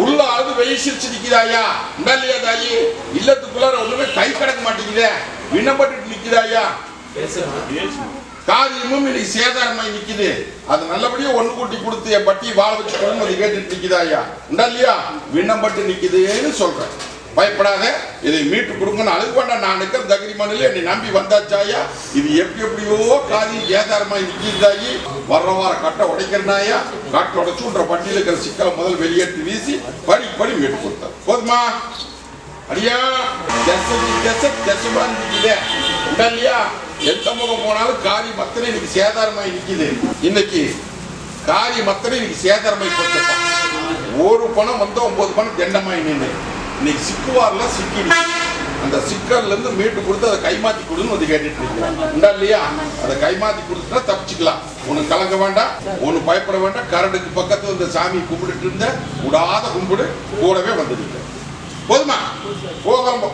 உள்ள அழுது வெளியே சிரிச்சு நிக்கிறாயா இல்லையா தாயி? இல்லத்துக்குள்ளார ஒண்ணுமே கை கிடக்க மாட்டேங்குதே, விண்ணப்பட்டு நிக்கிறாயா? காரியமும் இன்னைக்கு சேதாரமாய் நிக்குது. அது நல்லபடியா ஒண்ணு கூட்டி கொடுத்து என் பட்டி வாழ வச்சு அது கேட்டுட்டு நிக்குதாயா இல்லையா? விண்ணப்பட்டு நிக்குதுன்னு சொல்றேன். பயப்படாத, இதை மீட்டு கொடுங்கன்னு அழுகு வேண்டாம். நான் நிற்கிற தகிரி மண்ணில் என்னை நம்பி வந்தாச்சாயா. இது எப்படியோ காரியம் ஏதாரமாய் நிற்கிறதாயி. வர்ற வார கட்டை உடைக்கிறனாயா, கட்டை உடைச்சுன்ற பட்டியல இருக்கிற சிக்கலை முதல் வெளியேற்றி வீசி படி மீட்டு கொடுத்தார். போதுமா? அடியா இல்லையா? எந்த முகம் போனாலும் காரியம் அத்தனை இன்னைக்கு சேதாரமாய் நிற்குது. இன்னைக்கு காரியம் அத்தனை இன்னைக்கு சேதாரமாய் போச்சப்பா. ஒரு பணம் வந்து 9 பணம் தண்டமாய் நின்று இன்னைக்கு சிக்குவார்ல சிக்கிடு. அந்த சிக்கல்ல இருந்து மீட்டு கொடுத்து அதை கைமாத்தி கொடுன்னு வந்து கேட்டுட்டு இருக்கா இல்லையா? அதை கைமாத்தி கொடுத்துட்டா தப்பிச்சுக்கலாம். ஒண்ணு கலங்க வேண்டாம், ஒண்ணு பயப்பட வேண்டாம். கரடுக்கு பக்கத்துல இந்த சாமி கும்பிட்டு இருந்த விடாத கும்பிடு கூடவே வந்துடுங்க. போதுமா? போகாம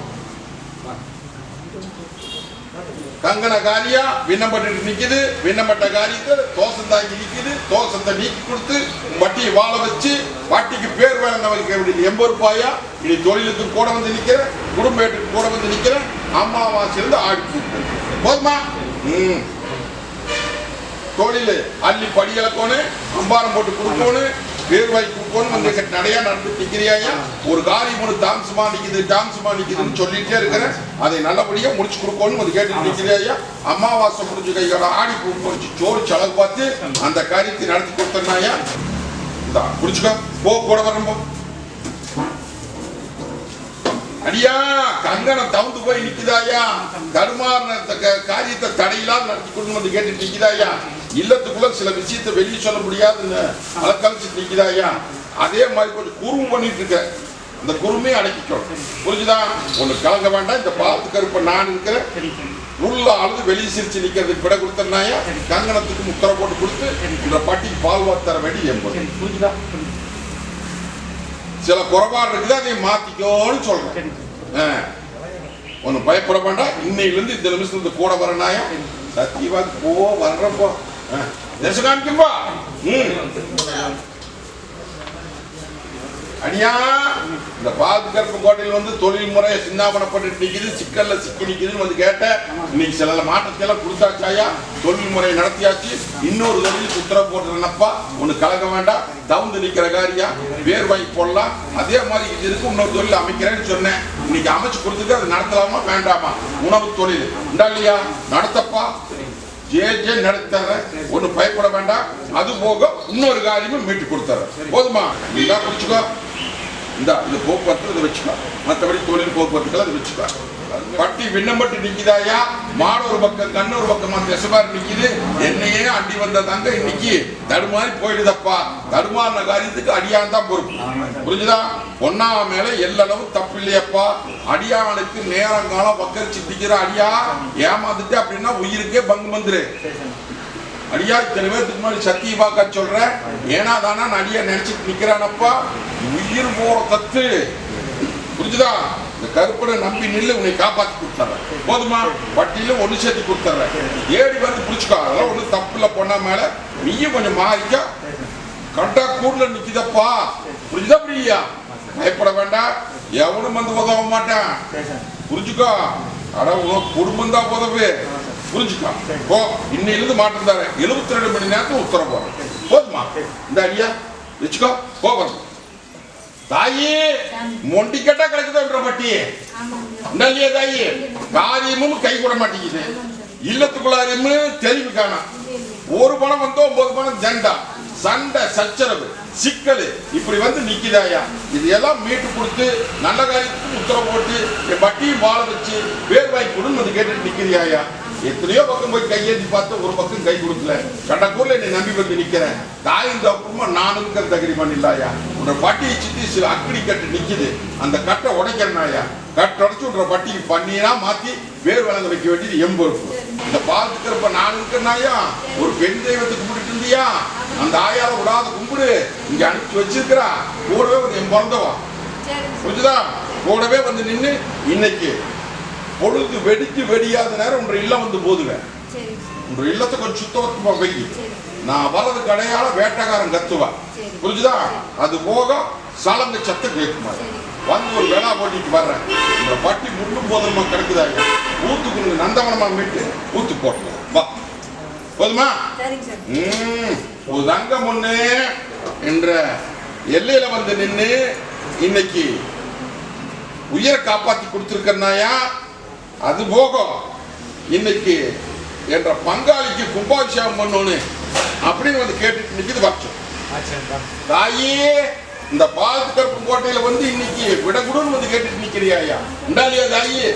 கங்கண காரியா விண்ணப்பட்டு நிக்குது. விண்ணப்பட்ட காரியத்தை தோசம் தாங்கி நிக்குது. தோசத்தை நீக்கி கொடுத்து வட்டியை வாழ வச்சு வட்டிக்கு பேர் வேலை வைக்க 80 ரூபாயா இனி தொழிலுக்கு கூட வந்து நிக்கிறேன், குடும்பத்துக்கு கூட வந்து நிக்கிறேன். அம்மாவாசையிலிருந்து ஆடி போதுமா? தொழில் அள்ளி படியலக்கோன்னு அம்பாரம் போட்டு கொடுக்கணும், பேர் வாங்கி கொடுக்கணும். வந்து நடையா நடந்து நிக்கிறியா? ஒரு காரியம் ஒன்று டான்ஸ்மா நிக்குதுன்னு சொல்லிட்டே இருக்கிறேன். அதை நல்லபடியா முடிச்சு கொடுக்கணும் வந்து கேட்டு நிக்கிறியா? அமாவாசை முடிஞ்சு கையோட ஆடி முடிச்சு சோறு செலவு பார்த்து அந்த காரியத்தை நடத்தி கொடுத்தனாயா? இந்த குடிச்சுக்கோ, போ கூட வரணும். அடியா கங்கணம் தவுந்து போய் நிக்குதாயா? தடுமாறின காரியத்தை தடையில்லாத நடத்தி கொண்டு வந்து கேட்டு நிக்குதாயா? இல்லத்துக்குள்ள சில விஷயத்தை வெளியே சொல்ல முடியாதுன்னு அலக்கழிச்சு நிக்குதாயா? அதே மாதிரி கொஞ்சம் குறும்பு பண்ணிட்டு இருக்க, இந்த குறுமையை அடக்கிக்கணும். புரிஞ்சுதா? ஒண்ணு கலங்க வேண்டாம். இந்த பாத்து கருப்ப நான் இருக்கிறேன். உள்ள அழுது வெளியே சிரிச்சு நிக்கிறதுக்கு விட கொடுத்தனாயா? கங்கணத்துக்கு முத்திரை போட்டு கொடுத்து இந்த பட்டிக்கு பால் வாத்து தர வேண்டி எம்பது. புரிஞ்சுதா? சில குறைபாடு இருக்குது, அதை மாத்திக்கோன்னு சொல்றேன். ஒண்ணு பயப்பட வேண்டாம். இன்னையில இருந்து இந்த நிமிஷத்துல கூட வரனாயா? சத்தியவாதி போ வர்றப்போ காமிக்கும்பா. அடியா இந்த பாதுகாப்பு கோட்டையில் வந்து தொழில் முறை சின்னாபனப்பட்டு நிக்குது, சிக்கல்ல சிக்கி நிக்குதுன்னு வந்து கேட்ட. இன்னைக்கு சில மாற்றத்தெல்லாம் கொடுத்தாச்சாயா? தொழில் முறை நடத்தியாச்சு. இன்னொரு தொழில் உத்தரவு போட்டுறப்பா. ஒண்ணு கலக்க வேண்டாம். தவுந்து நிக்கிற காரியா வேர் வாங்கி போடலாம். அதே மாதிரி இது இருக்கு, இன்னொரு தொழில் அமைக்கிறேன்னு சொன்னேன். இன்னைக்கு அமைச்சு கொடுத்துட்டு அதை நடத்தலாமா வேண்டாமா? உணவு தொழில் உண்டா இல்லையா? நடத்தப்பா, ஜே நடத்தற. ஒண்ணு பயப்பட வேண்டாம். அது போக இன்னொரு காரியமும் மீட்டு கொடுத்துற. போதுமா? நீதான் குடிச்சுக்கோ. இந்த போக்குவரத்து இதை வச்சுக்கோ. மற்றபடி தொழில் போக்குவரத்துக்கள் அதை வச்சுக்கோ. பட்டி விண்ணப்பட்டு நிக்குதாயா? மாடு ஒரு பக்கம் கண்ணு ஒரு பக்கமா திசைமாரி நிக்குது. என்னையே அண்டி வந்த தங்க இன்னைக்கு தடுமாறி போயிடுதப்பா. தடுமாறின காரியத்துக்கு அடியான் தான் பொறுப்பு. புரிஞ்சுதா? பொன்னா மேல எல்லளவு தப்பு இல்லையப்பா. அடியானுக்கு நேரங்காலம் வக்கரிச்சு நிக்கிற அடியா ஏமாந்துட்டு அப்படின்னா உயிருக்கே பங்கு வந்துரு. அடியா இத்தனை பேருக்கு முன்னாடி சத்தியமாக்கா சொல்ற. ஏன்னா தானா அடியா நினைச்சிட்டு நிக்கிறானப்பா. உயிர் போற தத்து. புரிஞ்சுதா? இந்த கருப்பனை நம்பி நில்லு, உன்னை காப்பாத்தி கொடுத்துறேன். போதுமா? வட்டியில ஒண்ணு சேர்த்து கொடுத்துறேன். ஏடி வந்து புடிச்சுக்கோ. அதெல்லாம் ஒண்ணு தப்பு இல்ல. பொண்ணா மேல நீயும் கொஞ்சம் மாறிக்க. கண்டா கூடுல நிக்குதப்பா. புரிஞ்சுதா? புரியா? பயப்பட வேண்டாம். எவனும் வந்து உதவ மாட்டான். புரிஞ்சுக்கோ. அட குடும்பம் தான் உதவு. புரிஞ்சுக்கோ. போ. இன்னையிலிருந்து மாற்றம் தரேன். 72 மணி நேரத்துல உத்தரவு போறேன். போதுமா? இந்த அடியா வச்சுக்கோ. போகிறோம். தாயி மொண்டி கட்டா கிடக்குது பட்டி இல்லையா? தாயி காரியமும் கை கூட மாட்டேங்குது. இல்லத்துக்குள்ளாரியும் தெளிவு காணும். ஒரு பணம் வந்து 9 பணம் ஜண்டா சண்டை சச்சரவு சிக்கல் இப்படி வந்து நிக்குதாயா? இது எல்லாம் மீட்டு கொடுத்து நல்ல காரியத்துக்கு உத்தரவு போட்டு என் பட்டியும் வாழ வச்சு பேர் வாங்கி கொடுன்னு வந்து கேட்டுட்டு நிக்கிறியாயா? எத்தனையோ பக்கம் போய் கையேற்றி பார்த்து ஒரு பக்கம் கை கொடுக்கல. கடக்கூர்ல என்னை நம்பி வந்து நிக்கிறேன். தாயின் அப்புறமா நான் இருக்கிற தகரிமான் இல்லாயா. உன்ற பட்டியை சுத்தி சில அக்கடி கட்டு நிக்குது. அந்த கட்டை உடைக்கிறனாயா. கட்டை உடைச்சு உன்ற பட்டிக்கு பண்ணியா மாத்தி வேர் வழங்க வைக்க வேண்டியது எம்பொறுப்பு. இந்த பாலத்துக்கிறப்ப நான் இருக்கிறனாயா. ஒரு பெண் தெய்வத்தை கும்பிட்டு இருந்தியா, அந்த ஆயால விடாத கும்பிடு இங்க அனுப்பிச்சு வச்சிருக்கிறா. கூடவே வந்து என் பிறந்தவா புரிஞ்சுதா, கூடவே வந்து நின்று இன்னைக்கு பொழுது வெடிச்சு வெடியாத நேரம் உன்ற இல்லம் வந்து போதுவேன். உன்ற இல்லத்தை கொஞ்சம் சுத்தமா வை. நான் வர்றது கடையால வேட்டைக்காரன் கத்துவா புரிஞ்சுதா. அது போக சலங்க சத்தம் கேட்குமா. வந்து ஒரு வேளா போட்டிக்கு வர்றேன். இந்த பட்டி முள்ளும் போதமா கிடக்குதாங்க. ஊத்துக்கு நந்தவனமா மீட்டு ஊத்து போட்டோம் வா போதுமா. ஒரு தங்கம் ஒண்ணு என்ற எல்லையில வந்து நின்று இன்னைக்கு உயிரை காப்பாத்தி கொடுத்திருக்கனாயா. அது போக இன்னைக்கு என்ற பங்காளிக்கு கும்பாபிஷேகம் பண்ணோன்னு அப்படின்னு வந்து கேட்டுட்டு நிக்குது பட்சம். தாயே இந்த பாலத்துக்கருப்பு கோட்டையில வந்து இன்னைக்கு விடகுடுன்னு வந்து கேட்டுட்டு நிக்கிறியா உண்டாலியா தாயே.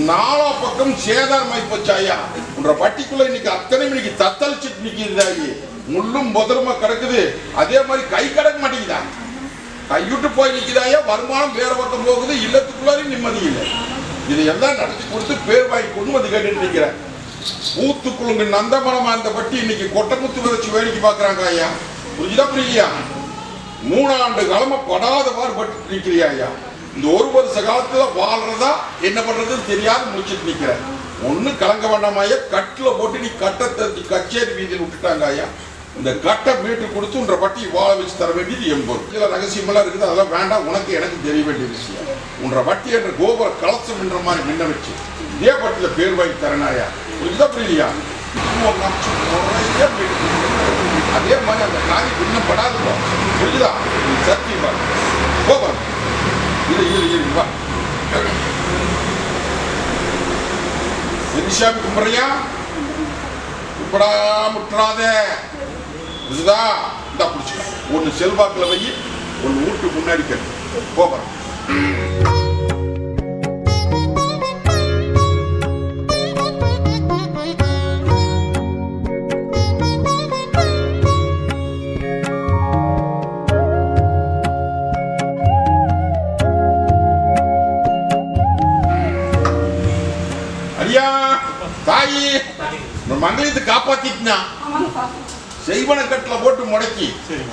நாலா பக்கம் சேதாரமாய் போச்சாயா. உன்ற பட்டிக்குள்ள இன்னைக்கு அத்தனை மணிக்கு தத்தளிச்சுட்டு நிக்குது தாயே. முள்ளும் முதலுமா கிடக்குது. அதே மாதிரி கை கடக்க மாட்டேங்குதா. கைவிட்டு போய் நிக்குதாயா. வருமானம் வேற பக்கம் போகுது. இல்லத்துக்குள்ளாரையும் நிம்மதி இல்லை. இதையெல்லாம் நடத்தி கொடுத்து பேர் வாங்கி கொண்டு வந்து கேட்டுட்டு நிக்கிறேன். ஊத்துக்குழுங்க நந்தமனமா இந்த பட்டி இன்னைக்கு கொட்டமுத்து விதைச்சு வேடிக்கை பாக்குறாங்க ஐயா. புரியுதா புரியலையா. 3 ஆண்டு காலமா படாதவாறு பட்டு நிக்கிறியா ஐயா. இந்த 1 வருஷ காலத்துல வாழ்றதா என்ன பண்றதுன்னு தெரியாது முடிச்சுட்டு நிக்கிறேன். ஒண்ணு கலங்க வேண்டாமாயா. கட்டுல போட்டு நீ கட்டை தெரிஞ்சு கச்சேரி வீதியில் விட்டுட்டாங்க ஐயா. இந்த கட்டை மீட்டு கொடுத்து உன்ற பட்டி வாழ வச்சு தர வேண்டியது எம்பது. இதுல ரகசியமெல்லாம் இருக்குது. அதெல்லாம் வேண்டாம். உனக்கு எனக்கு தெரிய வேண்டிய விஷயம். உன்ற பட்டி என்ற கோபுர கலசம் என்ற மாதிரி மின்ன வச்சு இதே பட்டியில பேர் வாங்கி தரனாயா. புரியுதா புரியலையா. அதே மாதிரி அந்த காரியம் இன்னும் படாது புரியுதா. நீ சத்தியமா கோபம் வா. எரிசாமி கும்பிட்றியா. கும்பிடா முட்டுறாத புரியுதா. இந்த பிடிச்சிக்க. ஒன்னு செல்வாக்குல வை, ஒன்னு வீட்டு முன்னாடி கேட்டு கோபம். தாயி மங்களத்தை காப்பாத்திட்டா. செய்வன கட்டுல போட்டு முடக்கி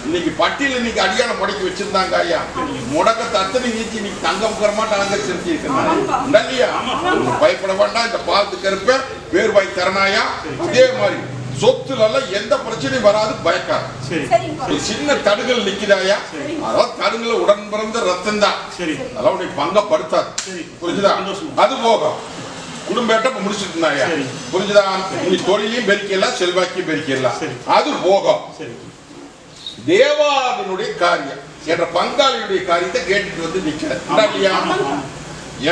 இன்னைக்கு பட்டியல இன்னைக்கு அடியான முடக்கி வச்சிருந்தாங்க ஐயா. முடக்கத்தை அத்தனை நீச்சி இன்னைக்கு தங்கம் கரமாட்ட அலங்கரிச்சு இல்லையா. பயப்பட வேண்டாம். இந்த பாலத்துக்கு இருப்ப பேர் வாங்கி தரனாயா. அதே மாதிரி சொத்துல எந்த பிரச்சனையும் வராது. பயக்கார சின்ன தடுகள் நிக்கிறாயா. அதான் தடுகளை உடன் பிறந்த ரத்தம் தான். அதெல்லாம் உன்னை பங்கப்படுத்தாது. புரிஞ்சுதா. அது போகும் குடும்பத்தை முடிச்சுட்டு இருந்தாயா. புரிஞ்சுதா. நீ தொழிலையும் பெருக்கலாம், செல்வாக்கியும் பெருக்கலாம். அது போகும். தேவாவினுடைய காரியம் என்ற பங்காளியுடைய காரியத்தை கேட்டுட்டு வந்து நிக்கிறேன்.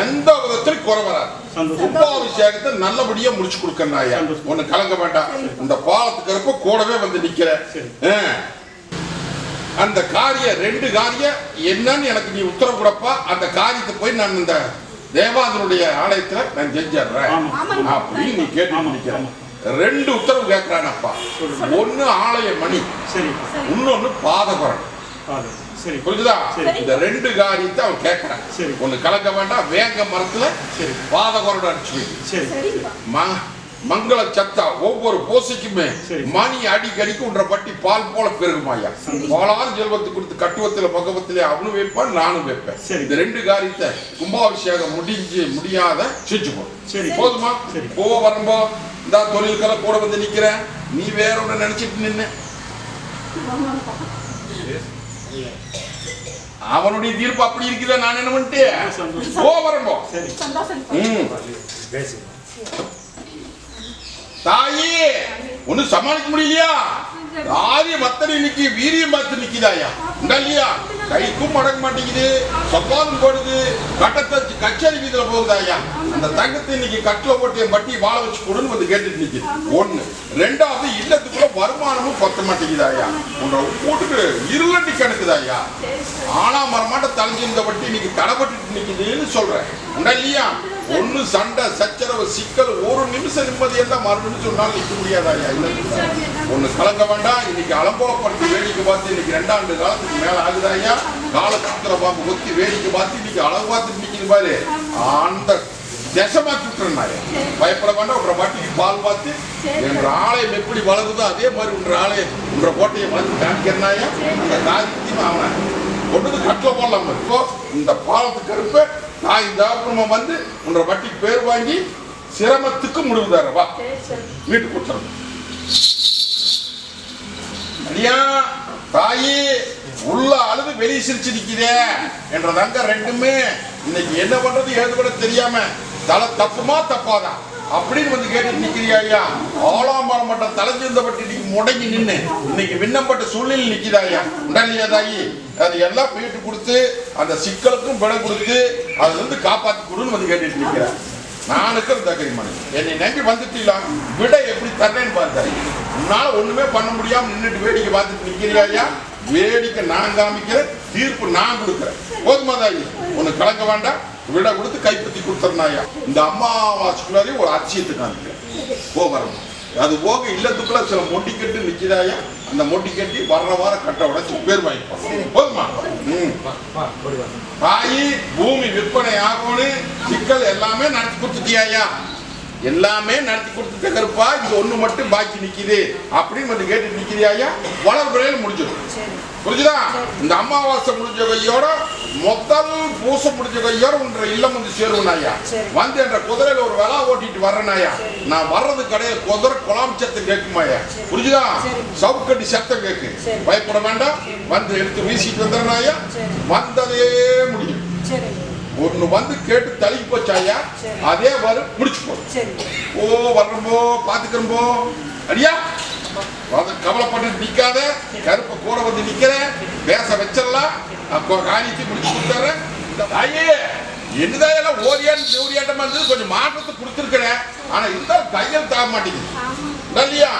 எந்த விதத்தில் குறை வராது. கும்பாபிஷேகத்தை நல்லபடியா முடிச்சு கொடுக்கறாயா. ஒண்ணு கலங்க வேண்டாம். இந்த பாலத்துக்கு இருப்ப கூடவே வந்து நிக்கிற. அந்த காரியம் 2 காரியம் என்னன்னு எனக்கு நீ உத்தரவு கொடுப்பா. அந்த காரியத்தை போய் நான் இந்த தேவாதனுடைய ஆலயத்துல நான் செஞ்சிடுறேன் அப்படின்னு நீ கேட்டு நிக்கிறேன். 2 உத்தரவு கேட்கிறானப்பா. ஒன்னு ஆலய மணி, இன்னொன்னு பாதகரன். புரிஞ்சுதா. இந்த 2 காரியத்தை அவன் கேட்கிறான். ஒண்ணு கலக்க வேண்டாம். வேங்க மரத்துல பாதகரோட அடிச்சு மங்கள சத்தா ஒவ்வொரு போசைக்குமே மணி அடிக்கடிக்கு உன்ற பட்டி பால் போல பெருகுமாயா. பாலாறு செல்வத்தை கொடுத்து கட்டுவத்துல பகவத்திலே அவனும் வைப்பான், நானும் வைப்பேன். இந்த 2 காரியத்தை கும்பாபிஷேகம் முடியாத செஞ்சுப்போம். போதுமா. போக வரும்போ இந்த தொழில்களை கூட வந்து நிக்கிறேன். நீ வேற ஒண்ணு நினைச்சிட்டு நின்ன. அவனுடைய தீர்ப்பு அப்படி இருக்குதா. நான் என்ன பண்ணிட்டேன். போக வரும்போ தாயே ஒண்ணு சமாளிக்க முடியலையா. ஆரிய மத்தனை இன்னைக்கு வீரியம் பார்த்து நிக்குதாயா. இல்லையா. கைக்கும் மடக்க மாட்டேங்குது. சப்பாலும் போடுது. கட்டத்தை கச்சேரி வீதியில போகுதாயா. அந்த தங்கத்தை இன்னைக்கு கட்டில போட்டு என் பட்டி வாழ வச்சு கொடுன்னு வந்து கேட்டுட்டு நிக்குது. 1. 2வது இல்லத்துக்குள்ள வருமானமும் பத்த மாட்டேங்குதாயா. உன்ற போட்டுட்டு இருளண்டி கணக்குதாயா. ஆனா மரமாட்ட தலைஞ்சு இந்த பட்டி இன்னைக்கு தடைப்பட்டு நிக்குதுன்னு சொல்றேன். இல்லையா. ஒண்ணு சண்டை சச்சரவு சிக்கல் 1 நிமிஷம் மனுஷ நிம்மதி எல்லாம் மறுபடியும் சொன்னாலும் நிற்க முடியாதா ஐயா? ஒண்ணு கலங்க வேண்டாம். இன்னைக்கு அலங்கோலப்படுத்தி வேடிக்கை பார்த்து இன்னைக்கு 2 ஆண்டு காலத்துக்கு மேல ஆகுதா ஐயா? காலத்துல பாம்பு கொத்தி வேடிக்கை பார்த்து இன்னைக்கு அளவு பார்த்து நிற்கிது பாரு. அந்த தசமாக்கி விட்டுறாரு. பயப்பட வேண்டாம். உன்ற வட்டிக்கு பால் பார்த்து என்ற ஆலயம் எப்படி வளருதோ அதே மாதிரி உன்ற ஆலயம் உன்ற கோட்டையை வளர்த்து காமிக்கிறாயா? அந்த காரியத்தையும் அவனை கொண்டு கட்டல போடலாம். இப்போ இந்த பாலத்துக்கு கருப்ப தாய் தாபுரமா வந்து உன்ற வட்டிக்கு பேர் வாங்கி சிரமத்துக்கு முடிவுதார வா வீட்டு கொடுத்துறோம். ஐயா தாயி உள்ள அழுது வெளியே சிரிச்சு நிக்கிறே என்றதாங்க ரெண்டுமே இன்னைக்கு என்ன பண்றது ஏது கூட தெரியாம தலை தப்புமா தப்பாதா அப்படின்னு வந்து கேட்டு நிக்கிறியா ஐயா? ஆலாமரம் மட்ட தலைஞ்சிருந்தபட்டு இன்னைக்கு முடங்கி நின்று இன்னைக்கு விண்ணப்பட்ட சூழ்நிலை நிக்கிறாயா? உடனே தாயி அது எல்லாம் போயிட்டு கொடுத்து அந்த சிக்கலுக்கும் விலை கொடுத்து அதுல இருந்து காப்பாத்தி கொடுன்னு வந்து கேட்டுட்டு நிக்கிறேன். நான் இருக்கிற தகரிமான என்னை நம்பி வந்துட்டீங்களா? விட எப்படி தர்றேன்னு பார்த்தாரு. உன்னால ஒண்ணுமே பண்ண முடியாம நின்றுட்டு வேடிக்கை பார்த்துட்டு நிக்கிறியா? வேடிக்கை நான் காமிக்கிறேன், தீர்ப்பு நான் கொடுக்குறேன். போதுமா தாயி? ஒண்ணு கலக்க வேண்டாம். விட கொடுத்து கைப்பற்றி கொடுத்துறனாயா? இந்த அம்மாவாசைக்குள்ளாரே ஒரு அச்சியத்தை காமிக்கிறேன். போகிறோம் அது போக இல்லத்துக்குள்ள சில மொட்டி கட்டு நிக்கிறாயா? அந்த மொட்டி கட்டி வர்ற வாரம் கட்ட உடச்சு பேர் வாங்கிப்போம். போதுமா? தாயி பூமி விற்பனை ஆகும்னு சிக்கல் எல்லாமே நடத்தி கொடுத்துட்டியாயா? எல்லாமே நடத்தி கொடுத்துட்ட கருப்பா. இது ஒண்ணு மட்டும் பாக்கி நிக்குது அப்படின்னு வந்து கேட்டு நிக்கிறியாயா? வளர்பிறையில் முடிஞ்சிடும். புரிஞ்சுதா? இந்த அமாவாசை முடிஞ்ச கையோட முதல் பூசை முடிஞ்ச கையோட உன்ற இல்லம் வந்து சேருவனாயா? வந்து என்ற குதிரையில ஒரு வேளா ஓட்டிட்டு வர்றனாயா? நான் வர்றது கடையில குதிரை குழாம் சத்தம் கேட்குமாயா? புரிஞ்சுதா? சவுக்கட்டி சத்தம் கேட்கு. பயப்பட வேண்டாம். வந்து எடுத்து வீசிட்டு வந்துடுறாயா? வந்ததே முடியும். ஒண்ணு வந்து கேட்டு தள்ளி போச்சாயா? அதே வரு முடிச்சு போ. ஓ வர்றம்போ பாத்துக்கிறம்போ அடியா கவலைப்பட்டு நிக்காத. கருப்ப கூட வந்து நிக்கிற பேச வச்சிடலாம். அப்போ காரியத்தை முடிச்சு கொடுத்தாரு. ஐயே என்னதான் எல்லாம் ஓரியாட்டமா இருந்தது. கொஞ்சம் மாற்றத்தை கொடுத்துருக்கிறேன். ஆனா இருந்தாலும் கையில் தாக மாட்டேங்குது இல்லையா?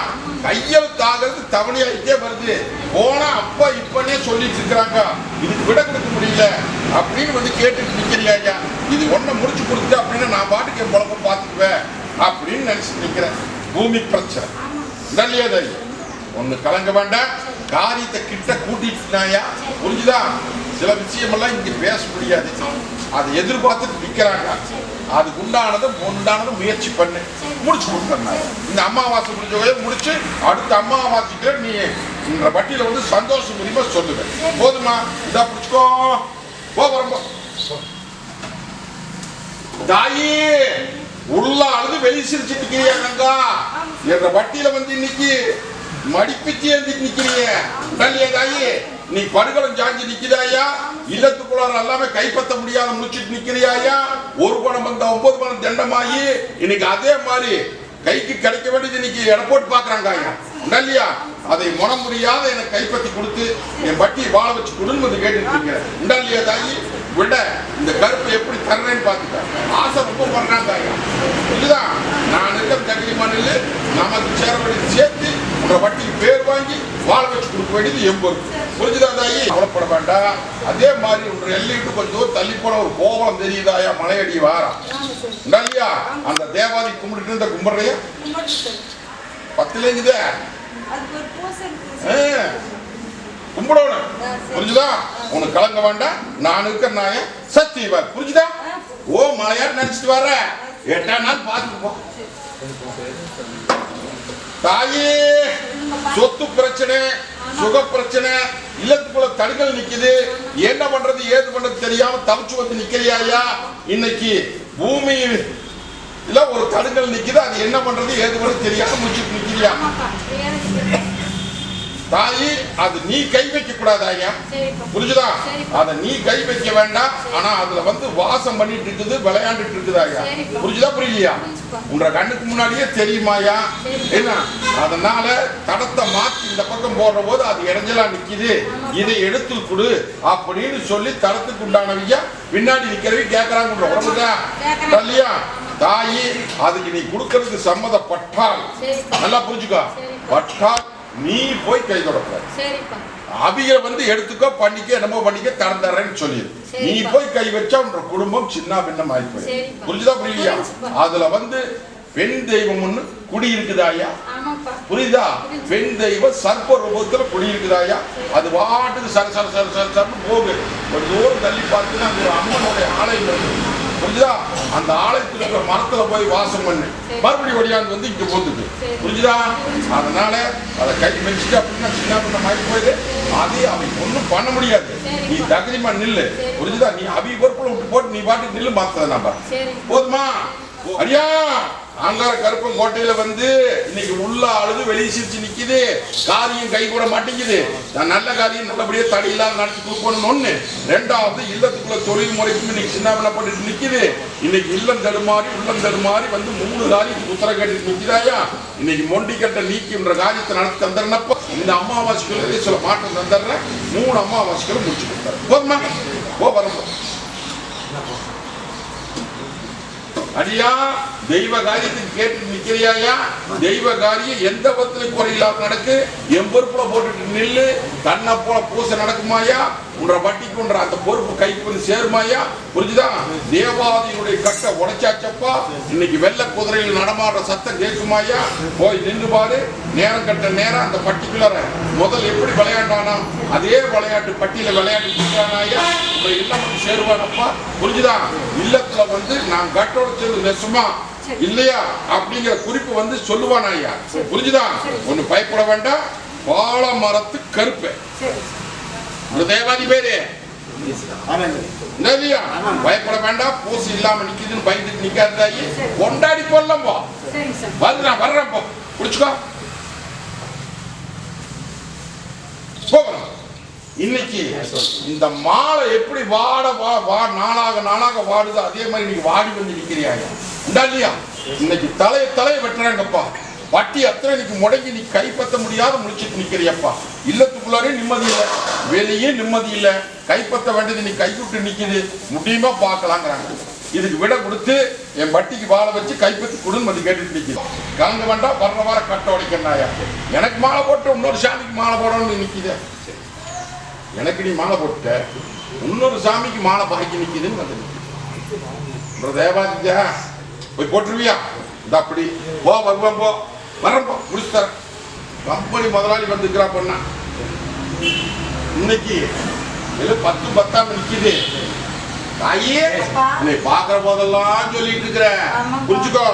கையெழுத்து ஆகிறது தவணையாயிட்டே வருது. போனா அப்ப இப்பனே சொல்லிட்டு இருக்கிறாங்க. இதுக்கு விட கொடுக்க முடியல அப்படின்னு வந்து கேட்டுட்டு நிக்கிறியா? இது ஒன்ன முடிச்சு கொடுத்து அப்படின்னு நான் பாட்டுக்கு என் பொழப்ப பார்த்துக்குவேன் அப்படின்னு நினைச்சிட்டு நிக்கிறேன். பூமி பிரச்சனை இல்லையா தாயி? ஒண்ணு கலங்க வேண்டாம். காரியத்தை கிட்ட கூட்டிட்டுனாயா? புரிஞ்சுதா? சில விஷயமெல்லாம் இங்க பேச முடியாது. அதை எதிர்பார்த்துட்டு நிக்கிறாங்க. அதுக்கு உண்டானது முயற்சி பண்ணு முடிச்சு கொடுத்தா. இந்த அமாவாசை முடிஞ்ச முடிச்சு அடுத்த அமாவாசைக்கு நீ இந்த வட்டியில வந்து சந்தோஷம் முடியுமா சொல்லுவேன். போதுமா? இதா பிடிச்சுக்கோ. ரொம்ப தாயி உள்ள அழுது வெளி சிரிச்சு நிக்கிறியாங்க என்ற வட்டியில வந்து இன்னைக்கு மடிப்பிச்சு எழுதி நிக்கிறீங்க தாயி. நீ படுகளம் சாஞ்சி நிக்கிறாயா? இல்லத்துக்குள்ளார எல்லாமே கைப்பற்ற முடியாத முடிச்சுட்டு நிக்கிறியாயா? ஒரு பணம் வந்த 9 பணம் தண்டமாயி இன்னைக்கு அதே மாதிரி கைக்கு கிடைக்க வேண்டியது இன்னைக்கு எடை போட்டு பாக்குறாங்க இல்லையா? அதை மனம் முடியாத எனக்கு கைப்பற்றி கொடுத்து என் வட்டியை வாழ வச்சு கொடுன்னு கேட்டுட்டு இருக்கேன் இல்லையா தாயி? விட இந்த கருப்பை எப்படி தர்றேன்னு பார்த்துக்க. ஆசை ரொம்ப பண்றாங்க. இதுதான் நான் இருக்கிற தகரிமானில் நமக்கு சேர வேண்டியது சேர்த்து உங்க வட்டிக்கு பேர் வாங்கி வாழ வச்சு கொடுக்க வேண்டியது எம்பது. புரிஞ்சுதா தாயி? கவலைப்பட வேண்டாம். அதே மாதிரி உங்க எல்லையிட்டு கொஞ்சம் தள்ளி போன ஒரு கோவலம் தெரியுதாயா? மலையடி வாரா இல்லையா? அந்த தேவாதி கும்பிட்டு இருந்த கும்பிடுறைய 10 கும்பிடணும். புரிஞ்சுதா? உனக்கு கலங்க வேண்டாம். நான் இருக்கிற நாய சத்தியவா. புரிஞ்சுதா? ஓ மலையாட்டு நினைச்சிட்டு வர்ற 8 நாள் பார்த்துட்டு போ. தாயே சொத்து பிரச்சனை சுக பிரச்சனை இல்லத்துக்குள்ள தடுக்கல் நிக்குது. என்ன பண்றது ஏது பண்றது தெரியாம தவிச்சு வந்து நிக்கிறியாயா? இன்னைக்கு பூமி இல்ல ஒரு தடுக்கல் நிக்குது. அது என்ன பண்றது ஏது பண்றது தெரியாம முடிச்சுட்டு நிக்கிறியா? தாயி அது நீ கை வைக்க கூடாதாயா? புரிஞ்சுதா? அத நீ கை வைக்க வேண்டாம். ஆனா அதுல வந்து வாசம் பண்ணிட்டு இருக்குது, விளையாண்டுட்டு இருக்குதாயா? புரிஞ்சுதா புரியலையா? உன்ற கண்ணுக்கு முன்னாடியே தெரியுமாயா? என்ன அதனால தடத்தை மாத்தி இந்த பக்கம் போடுற போது அது இடைஞ்சலா நிக்குது. இதை எடுத்து கொடு அப்படின்னு சொல்லி தடத்துக்கு உண்டானவையா பின்னாடி நிக்கிறவங்க கேட்கறாங்க. உடம்புதா இல்லையா தாயி? அதுக்கு நீ கொடுக்கறதுக்கு சம்மதப்பட்டால் நல்லா புரிஞ்சுக்கோ. பட்டால் நீ போய் கை தொடக்கூடாது. அபிகளை வந்து எடுத்துக்கோ பண்ணிக்க என்னமோ பண்ணிக்க தரேன்னு சொல்லிடு. நீ போய் கை வச்சா உன்ற குடும்பம் சின்ன பின்னம் ஆயிப்போய். புரிஞ்சுதா புரியலையா? அதுல வந்து பெண் தெய்வம் ஒண்ணு குடி இருக்குதாயா? புரியுதா? பெண் தெய்வம் சர்ப்ப ரூபத்துல குடி இருக்குதாயா? அது வாட்டுக்கு சர சர சர சர சரன்னு போகு. ஒரு தூரம் தள்ளி பார்த்தீங்கன்னா அந்த அம்மனுடைய ஆலயம் இருக்கு. புரிஞ்சுதா? அந்த ஆலயத்தில் இருக்கிற மரத்துல போய் வாசம் பண்ணு, மறுபடியும் ஒடியாந்து வந்து இங்க போந்துக்கு. புரிஞ்சுதா? அதனால அதை கை மெச்சிட்டு அப்படின்னா சின்ன பண்ண மாதிரி போயிடு. அதே அவை ஒன்றும் பண்ண முடியாது. நீ தகுதிமா நில்லு. புரிஞ்சுதா? நீ அவி பொறுப்புல விட்டு போட்டு நீ பாட்டுக்கு நில்லு. மாத்தத நம்ப போதுமா? அடியா அங்கார கருப்பன் கோட்டையில வந்து இன்னைக்கு உள்ள அழுது வெளியே சிரிச்சு நிக்குது. காரியம் கை கூட மாட்டேங்குது. நான் நல்ல காரியம் நல்லபடியா தடையில்லாம நடத்தி கொடுக்கணும் ஒண்ணு. ரெண்டாவது இல்லத்துக்குள்ள தொழில் முறைக்கு இன்னைக்கு சின்ன பண்ணப்பட்டு நிக்குது. இன்னைக்கு இல்லம் தடுமாறி வந்து 3 காரியம் உத்தர கட்டிட்டு நிக்குதாயா? இன்னைக்கு மொண்டி கட்ட நீக்கின்ற காரியத்தை நடத்தி தந்துறப்ப இந்த அமாவாசைக்குள்ள சில மாற்றம் தந்துடுறேன். 3 அமாவாசைக்குள்ள முடிச்சு கொடுத்தாரு. போதுமா? போ வரப்போ அடியா தெய்வ காரியத்துக்கு கேட்டு நிக்கிறியாயா? தெய்வ காரியம் எந்த பத்திலும் குறையில்லாம நடக்கு. என் பொறுப்புல போட்டுட்டு நில்லு. தன்னை போல பூசை நடக்குமாயா? உன்ற வட்டிக்கு உன்ற அந்த பொறுப்பு கைக்கு வந்து சேருமாயா? புரிஞ்சுதா? தேவாதியுடைய கட்டை உடைச்சாச்சப்பா. இன்னைக்கு வெள்ளை குதிரையில் நடமாடுற சத்தம் கேட்குமாயா? போய் நின்று பாரு. நேரம் கட்ட நேரம் அந்த பட்டிக்குள்ளார முதல் எப்படி விளையாண்டானா அதே விளையாட்டு பட்டியல விளையாட்டு இருக்கானாயா? உங்க இல்லம் சேருவானப்பா. புரிஞ்சுதா? இல்லத்துல வந்து நான் கட்டோட சேர்ந்து நெசமா இல்லையா அப்படிங்கிற குறிப்பு வந்து சொல்லுவானாயா? புரிஞ்சுதா? ஒண்ணு பயப்பட வேண்டாம். பால மரத்து கருப்பு தேவாதி பேரு பயப்பட வேண்டாம். பூசி இல்லாம நிக்குதுன்னு பயந்துட்டு நிக்காதாயி. கொண்டாடி போடலாம். போ வர்றேன் போ குடிச்சுக்கோ. போகலாம். இன்னைக்கு இந்த மாலை எப்படி நாளாக வாடுதோ அதே மாதிரி இன்னைக்கு வாடி வந்து நிக்கிறியாயா? இல்லையா? இன்னைக்கு தலையை வெட்டுறாங்கப்பா. வட்டி அத்தனை இன்னைக்கு முடங்கி நீ கைப்பற்ற முடியாத முடிச்சுட்டு நிக்கிறியப்பா. இல்லத்துக்குள்ளாரே நிம்மதி இல்லை, வெளியே நிம்மதி இல்லை. கைப்பற்ற வேண்டியது நீ கைவிட்டு நிக்குது. முடியுமா பார்க்கலாங்கிறாங்க. இதுக்கு விட கொடுத்து என் வட்டிக்கு வாழை வச்சு கைப்பற்றி கொடுன்னு வந்து கேட்டுட்டு நிக்குது. கலங்க வேண்டாம். வர்ற வார கட்ட உடைக்கணாயா? எனக்கு மாலை போட்டு இன்னொரு சாமிக்கு மாலை போடணும்னு நிக்குது. எனக்கு நீ மாலை போட்ட இன்னொரு சாமிக்கு மாலை பாக்கி நிக்குதுன்னு வந்து நிக்குது. தேவாதித்யா போய் போட்டுருவியா? இந்த அப்படி போ வருவான். போ வரப்போ முடிச்சு தரேன். கம்பெனி முதலாளி வந்துக்கிறா பொண்ணா. இன்னைக்கு 10 நிக்குது. தாயே நீ பாக்குற போதெல்லாம் சொல்லிட்டு இருக்கிற. புரிஞ்சுக்கோ.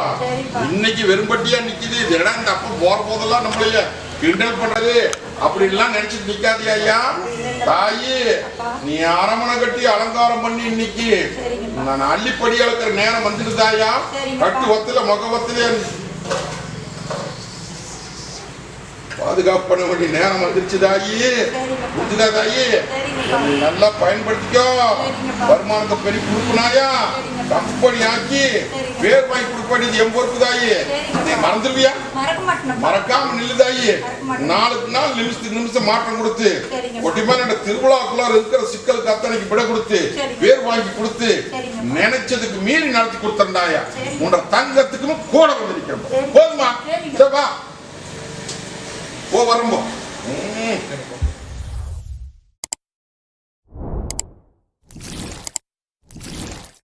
இன்னைக்கு வெறும்பட்டியா நிக்குது. இடம் இந்த அப்ப போற போதெல்லாம் நம்மளைய கிண்டல் பண்றது அப்படி எல்லாம் நினைச்சிட்டு நிக்காதே ஐயா. தாயி நீ அரமணை கட்டி அலங்காரம் பண்ணி இன்னைக்கு நான் அள்ளிப்படி அளக்கிற நேரம் வந்துருதாயா? கட்டு ஒத்துல முகவத்திலே பாதுகாப்பு பண்ண வேண்டிய நேரம் வந்துருச்சு தாயி. புரிஞ்சுதா தாயி? நல்லா பயன்படுத்திக்கோ. வருமானத்தை பெரிய கொடுக்கணாயா? கம்பெனி ஆக்கி பேர் வாங்கி கொடுக்க வேண்டியது என் பொறுப்பு தாயி. நீ மறந்துடுவியா? மறக்காம நில்லு தாயி. நாளுக்கு நாள் நிமிஷம் மாற்றம் கொடுத்து ஒட்டிமான திருவிழாக்குள்ள இருக்கிற சிக்கலுக்கு அத்தனைக்கு விட கொடுத்து பேர் வாங்கி கொடுத்து நினைச்சதுக்கு மீறி நடத்தி கொடுத்தாயா? உன்ற தங்கத்துக்கும் கூட வந்து நிற்கிறோம். போதுமா? போ வரம்போ